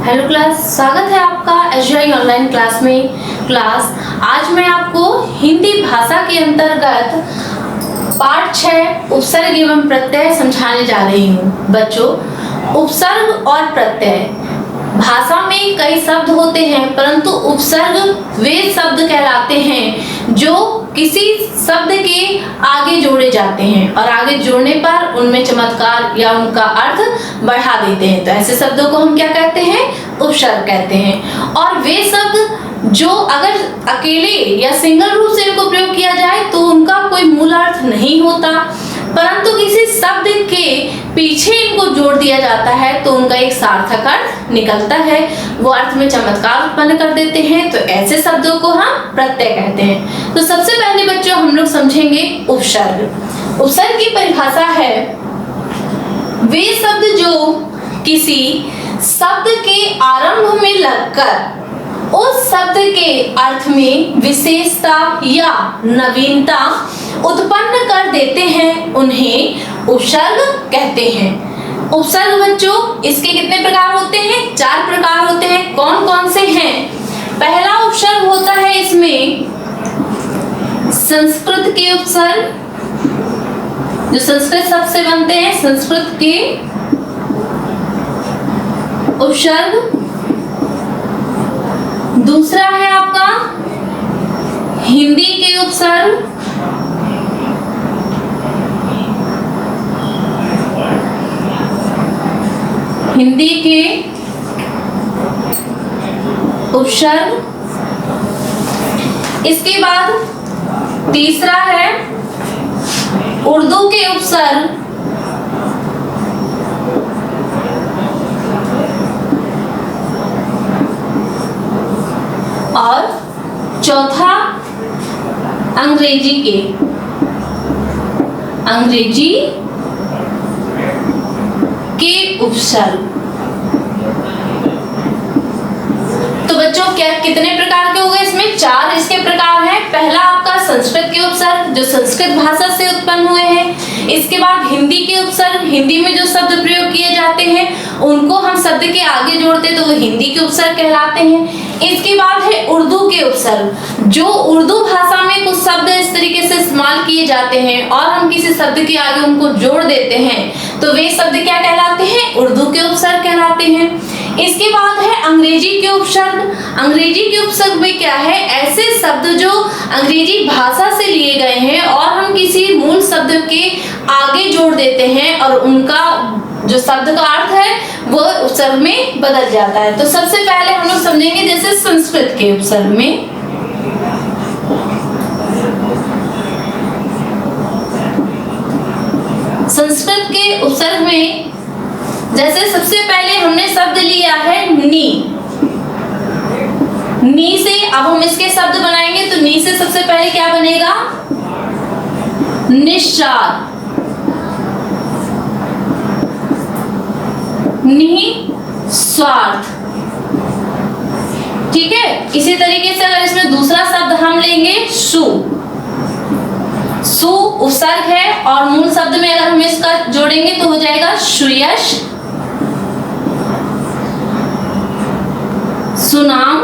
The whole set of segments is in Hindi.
हेलो क्लास, स्वागत है आपका एसजीआई ऑनलाइन क्लास में। आज मैं आपको हिंदी भाषा के अंतर्गत पाठ 6 उपसर्ग एवं प्रत्यय समझाने जा रही हूँ। बच्चों, उपसर्ग और प्रत्यय भाषा में कई शब्द होते हैं, परंतु उपसर्ग वे शब्द कहलाते हैं जो किसी शब्द के आगे जोड़े जाते हैं और आगे जोड़ने पर उनमें चमत्कार या उनका अर्थ बढ़ा देते हैं। तो ऐसे शब्दों को हम क्या कहते हैं? उपसर्ग कहते हैं। और वे शब्द जो अगर अकेले या सिंगल रूप से इनको प्रयोग किया जाए तो उनका कोई मूल अर्थ नहीं होता, परंतु किसी शब्द के पीछे इनको जोड़ दिया जाता है तो उनका एक सार्थक अर्थ निकलता है, वो अर्थ में चमत्कार उत्पन्न कर देते हैं। तो ऐसे शब्दों को हम प्रत्यय कहते हैं। तो सबसे पहले बच्चों हम लोग समझेंगे उपसर्ग। उपसर्ग की परिभाषा है वे शब्द जो किसी शब्द के आरंभ में लगकर उस शब्द के अर्थ में विशेषता या नवीनता उत्पन्न कर देते हैं, उन्हें उपसर्ग कहते हैं। उपसर्ग बच्चों इसके कितने प्रकार होते हैं? 4 प्रकार होते हैं। कौन कौन से हैं? पहला उपसर्ग होता है इसमें संस्कृत के उपसर्ग, जो संस्कृत शब्द से बनते हैं, संस्कृत के उपसर्ग। दूसरा है आपका हिंदी के उपसर्ग। हिंदी के उपसर्ग। इसके बाद तीसरा है उर्दू के उपसर्ग। और चौथा अंग्रेजी के उपसर्ग। तो बच्चों क्या कितने प्रकार के हो गए? इसमें 4 इसके प्रकार हैं। पहला आपका संस्कृत के उपसर्ग जो संस्कृत भाषा से उत्पन्न हुए हैं। इसके बाद हिंदी के उपसर्ग, हिंदी में जो शब्द प्रयोग किए जाते हैं उनको हम शब्द के आगे जोड़ते तो वो हिंदी के उपसर्ग कहलाते हैं। इसके बाद है उर्दू के उपसर्ग, जो उर्दू भाषा में कुछ शब्द इस तरीके से इस्तेमाल किए जाते हैं और हम किसी शब्द के आगे उनको जोड़ देते हैं तो वे शब्द क्या कहलाते हैं? उर्दू के उपसर्ग कहलाते हैं। इसके बाद है अंग्रेजी के उपसर्ग। अंग्रेजी के उपसर्ग में क्या है? ऐसे शब्द जो अंग्रेजी भाषा से लिए गए हैं और हम किसी मूल शब्द के आगे जोड़ देते हैं और उनका जो शब्द का अर्थ है वो उपसर्ग में बदल जाता है। तो सबसे पहले हम लोग समझेंगे जैसे संस्कृत के उपसर्ग में संस्कृत के उपसर्ग में जैसे सबसे पहले हमने शब्द लिया है नी से अब हम इसके शब्द बनाएंगे तो नी से सबसे पहले क्या बनेगा? निस्सार, निस्वार्थ। ठीक है। इसी तरीके से अगर इसमें दूसरा शब्द हम लेंगे सु उपसर्ग है और मूल शब्द में अगर हम इसका जोड़ेंगे तो हो जाएगा सुयश, सुनाम।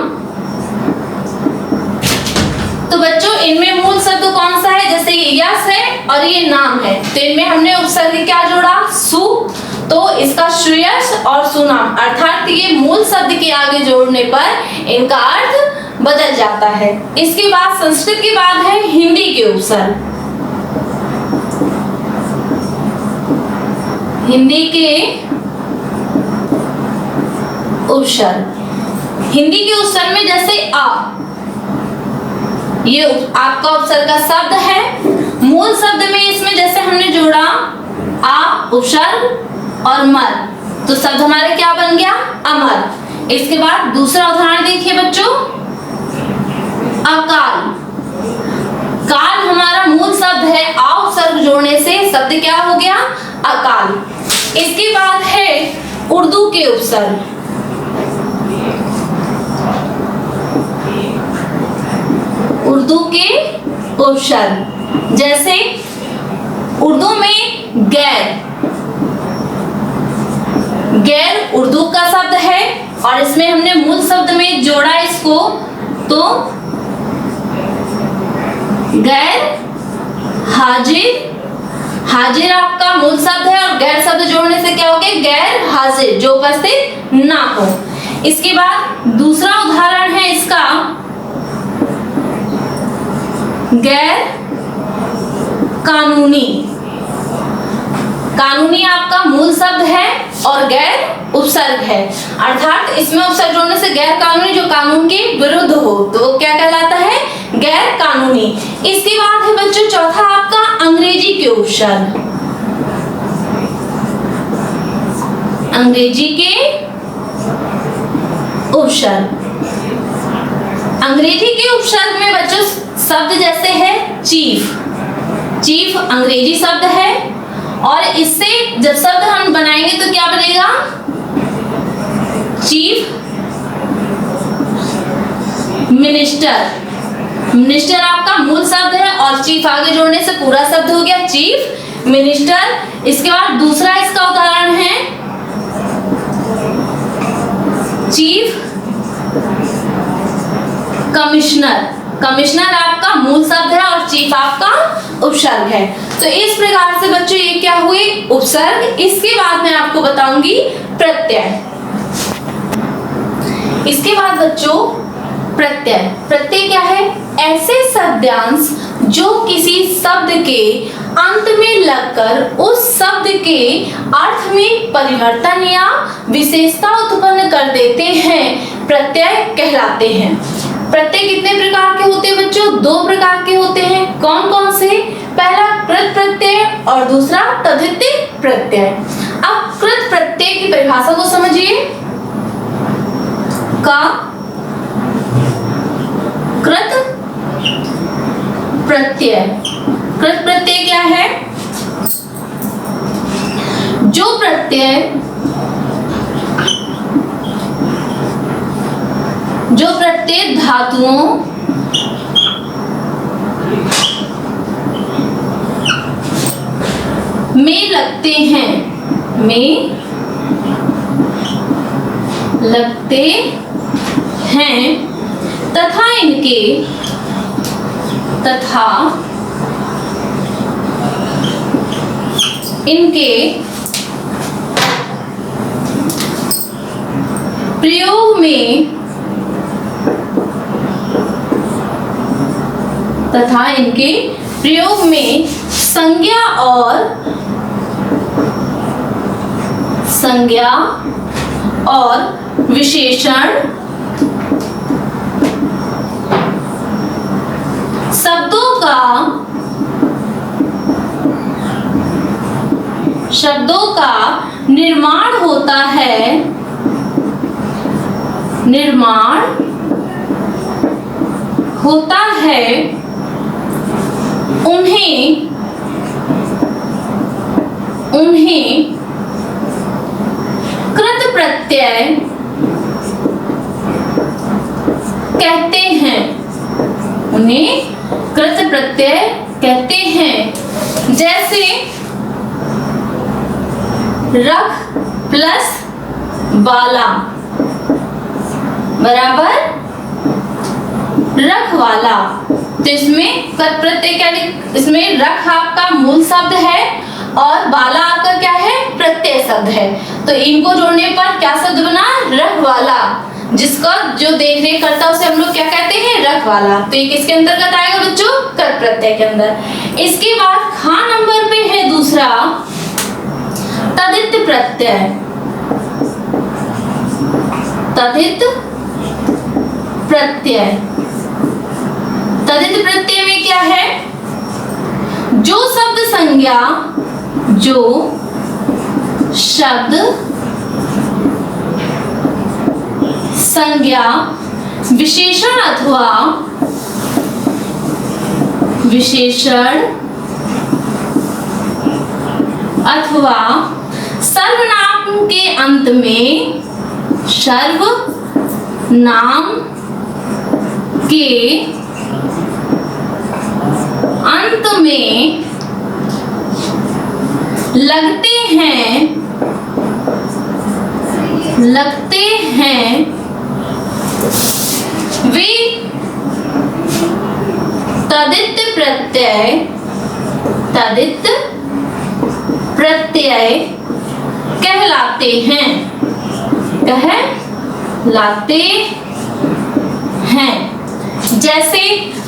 तो बच्चों इनमें मूल शब्द कौन सा है? जैसे ये यश है और ये नाम है, तो इनमें हमने उपसर्ग क्या जोड़ा? सु, तो इसका सुयश और सुनाम, अर्थात ये मूल शब्द के आगे जोड़ने पर इनका अर्थ बदल जाता है। इसके बाद संस्कृत के बाद है हिंदी के उपसर्ग। हिंदी के उपसर्ग, हिंदी के उपसर्ग में जैसे आ, ये आपका उपसर्ग का शब्द है। मूल शब्द में इसमें जैसे हमने जोड़ा आ उपसर्ग और मर, तो शब्द हमारे क्या बन गया? अमर। इसके बाद दूसरा उदाहरण देखिए बच्चों, अकाल। काल हमारा मूल शब्द है, आ उपसर्ग जोड़ने से शब्द क्या हो गया? अकाल। इसके बाद है उर्दू के उपसर्ग। उर्दू के उपसर्ग जैसे उर्दू में गैर, गैर उर्दू का शब्द है और इसमें हमने मूल शब्द में जोड़ा इसको, तो गैर हाजिर, हाजिर आपका मूल शब्द है और गैर शब्द जोड़ने से क्या हो गया, गैर हाजिर, जो उपस्थित ना हो। इसके बाद दूसरा उदाहरण है इसका, गैर कानूनी। कानूनी आपका मूल शब्द है और गैर उपसर्ग है, अर्थात इसमें उपसर्ग जोड़ने से गैर कानूनी, जो कानून के विरुद्ध हो, तो वो क्या कहलाता है, गैर कानूनी। इसके बाद है बच्चों चौथा आपका अंग्रेजी के उपसर्ग। अंग्रेजी के उपसर्ग, अंग्रेजी के उपसर्ग में बच्चों शब्द जैसे है चीफ, चीफ अंग्रेजी शब्द है और इससे जब शब्द हम बनाएंगे तो क्या बनेगा, चीफ मिनिस्टर। मिनिस्टर आपका मूल शब्द है और चीफ आगे जोड़ने से पूरा शब्द हो गया चीफ मिनिस्टर। इसके बाद दूसरा इसका उदाहरण है चीफ कमिश्नर। कमिश्नर आपका मूल शब्द है और चीफ आपका उपसर्ग है। तो इस प्रकार से बच्चों ये क्या हुए, उपसर्ग। इसके बाद मैं आपको बताऊंगी प्रत्यय। इसके बाद बच्चों प्रत्यय, प्रत्यय क्या है, ऐसे शब्दांश जो किसी शब्द के अंत में लगकर उस शब्द के अर्थ में परिवर्तन या विशेषता उत्पन्न कर देते हैं, प्रत्यय कहलाते हैं। प्रत्यय कितने प्रकार के होते हैं बच्चों, दो प्रकार के होते हैं। कौन कौन से, पहला कृत प्रत्यय और दूसरा तद्धित प्रत्यय। अब कृत प्रत्यय की परिभाषा को समझिए। का कृत प्रत्यय, कृत प्रत्यय क्या है, जो प्रत्यय धातुओं में लगते हैं, में लगते हैं तथा इनके प्रयोग में संज्ञा और विशेषण शब्दों का निर्माण होता है, उन्हें कृत प्रत्यय कहते हैं, उन्हें कृत प्रत्यय कहते हैं। जैसे रख प्लस वाला बराबर रख वाला, तो इसमें कृत प्रत्यय क्या, इसमें रख आपका मूल शब्द है और वाला आपका क्या है, प्रत्यय शब्द है। तो इनको जोड़ने पर क्या शब्द बना, रख वाला, जिसका जो देख रेख करता है उसे हम लोग क्या कहते हैं, रख वाला। तो ये किसके अंतर्गत आएगा बच्चों, कृत प्रत्यय के अंदर। इसके बाद ख नंबर पे है दूसरा तद्धित प्रत्यय। तद्धित प्रत्यय, तद्धित प्रत्यय में क्या है, जो शब्द संज्ञा विशेषण अथवा सर्वनाम के अंत में, सर्वनाम के अंत में लगते हैं लगते हैं वे तदित प्रत्यय कहलाते हैं। जैसे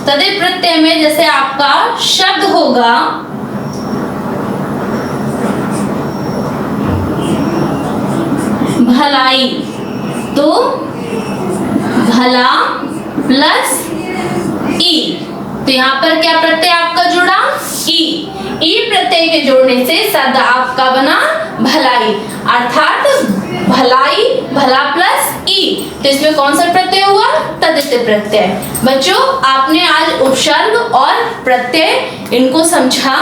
तदित प्रत्यय में जैसे आपका शब्द होगा भलाई, तो भला प्लस ई, तो यहाँ पर क्या प्रत्यय आपका जुड़ा? ई प्रत्यय के जोड़ने से शब्द आपका बना भलाई, अर्थात भलाई भला प्लस ई, तो इसमें कौन सा प्रत्यय हुआ? तदित प्रत्यय। बच्चों, आपने आज उपसर्ग और प्रत्यय इनको समझा।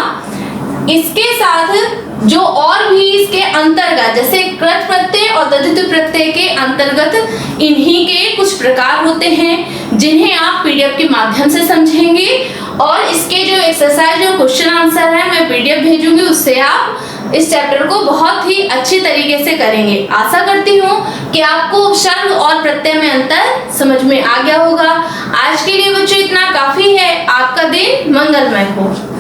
इसके साथ जो और भी इसके अंतर्गत जैसे कृत प्रत्यय और तद्धित प्रत्यय के अंतर्गत इन्हीं के कुछ प्रकार होते हैं जिन्हें आप पीडीएफ के माध्यम से समझेंगे, और इसके जो एक्सरसाइज जो क्वेश्चन आंसर है मैं पीडीएफ भेजूंगी, उससे आप इस चैप्टर को बहुत ही अच्छी तरीके से करेंगे। आशा करती हूँ कि आपको उपसर्ग और प्रत्यय में अंतर समझ में आ गया होगा। आज के लिए बच्चों इतना काफी है। आपका दिन मंगलमय हो।